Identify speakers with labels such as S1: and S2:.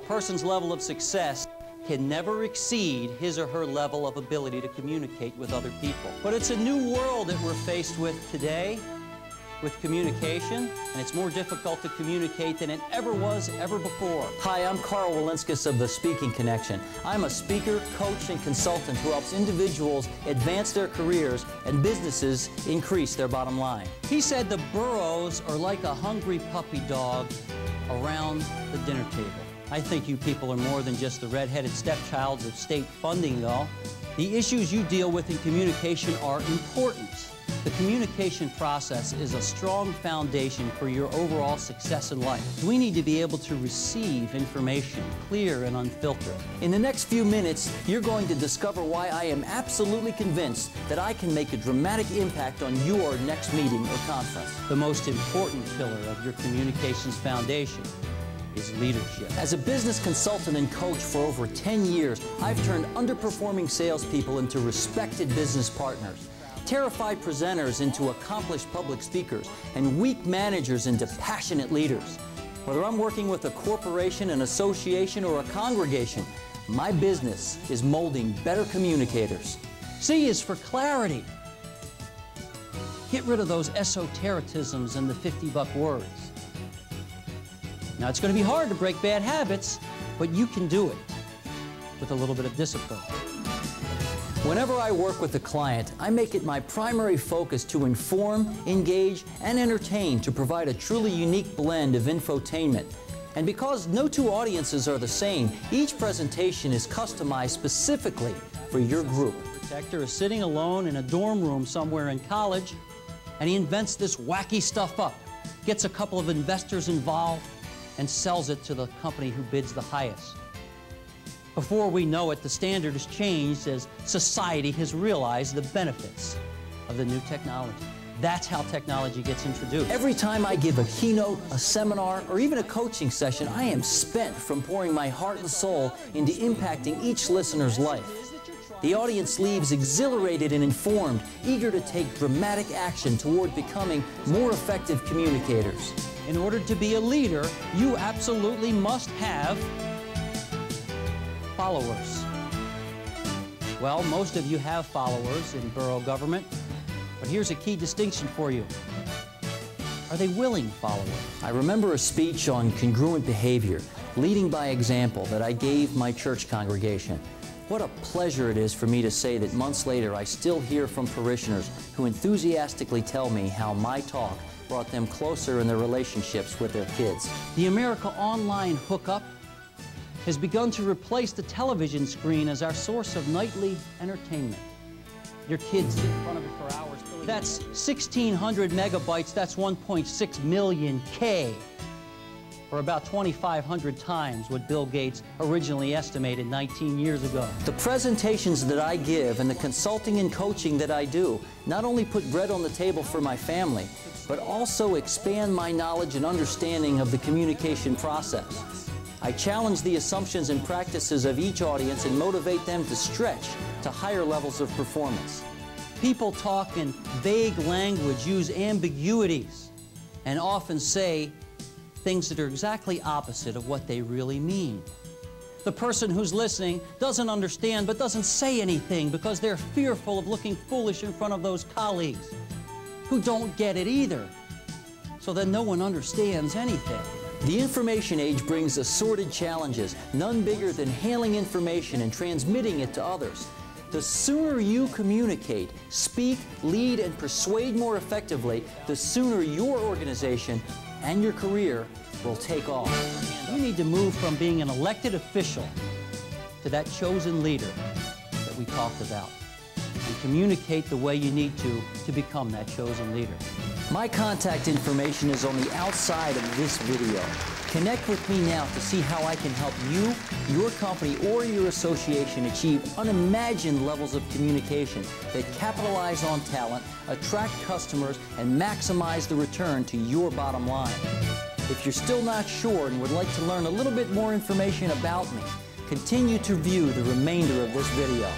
S1: person's level of success can never exceed his or her level of ability to communicate with other people. But it's a new world that we're faced with today with communication, and it's more difficult to communicate than it ever was ever before.
S2: Hi, I'm Karl Walinskas of the Speaking Connection. I'm a speaker, coach, and consultant who helps individuals advance their careers and businesses increase their bottom line.
S1: He said the burros are like a hungry puppy dog around the dinner table. I think you people are more than just the red-headed stepchilds of state funding, though. The issues you deal with in communication are important. The communication process is a strong foundation for your overall success in life. We need to be able to receive information clear and unfiltered.
S2: In the next few minutes, you're going to discover why I am absolutely convinced that I can make a dramatic impact on your next meeting or conference.
S1: The most important pillar of your communications foundation is leadership.
S2: As a business consultant and coach for over 10 years, I've turned underperforming salespeople into respected business partners, terrified presenters into accomplished public speakers, and weak managers into passionate leaders. Whether I'm working with a corporation, an association, or a congregation, my business is molding better communicators.
S1: C is for clarity. Get rid of those esotericisms and the 50-buck words. Now, it's going to be hard to break bad habits, but you can do it with a little bit of discipline.
S2: Whenever I work with a client, I make it my primary focus to inform, engage, and entertain to provide a truly unique blend of infotainment. And because no two audiences are the same, each presentation is customized specifically for your group.
S1: The protector is sitting alone in a dorm room somewhere in college, and he invents this wacky stuff up, gets a couple of investors involved, and sells it to the company who bids the highest. Before we know it, the standard has changed as society has realized the benefits of the new technology. That's how technology gets introduced.
S2: Every time I give a keynote, a seminar, or even a coaching session, I am spent from pouring my heart and soul into impacting each listener's life. The audience leaves exhilarated and informed, eager to take dramatic action toward becoming more effective communicators.
S1: In order to be a leader, you absolutely must have followers. Well, most of you have followers in borough government, but here's a key distinction for you. Are they willing followers?
S2: I remember a speech on congruent behavior, leading by example, that I gave my church congregation. What a pleasure it is for me to say that months later I still hear from parishioners who enthusiastically tell me how my talk brought them closer in their relationships with their kids.
S1: The America Online hookup has begun to replace the television screen as our source of nightly entertainment. Your kids sit in front of it for hours. That's 1,600 megabytes, that's 1.6 million K, or about 2,500 times what Bill Gates originally estimated 19 years ago.
S2: The presentations that I give and the consulting and coaching that I do not only put bread on the table for my family, but also expand my knowledge and understanding of the communication process. I challenge the assumptions and practices of each audience and motivate them to stretch to higher levels of performance.
S1: People talk in vague language, use ambiguities, and often say things that are exactly opposite of what they really mean. The person who's listening doesn't understand but doesn't say anything because they're fearful of looking foolish in front of those colleagues who don't get it either. So then no one understands anything.
S2: The information age brings assorted challenges, none bigger than handling information and transmitting it to others. The sooner you communicate, speak, lead, and persuade more effectively, the sooner your organization and your career will take off.
S1: You need to move from being an elected official to that chosen leader that we talked about, and communicate the way you need to become that chosen leader.
S2: My contact information is on the outside of this video. Connect with me now to see how I can help you, your company, or your association achieve unimagined levels of communication that capitalize on talent, attract customers, and maximize the return to your bottom line. If you're still not sure and would like to learn a little bit more information about me, continue to view the remainder of this video.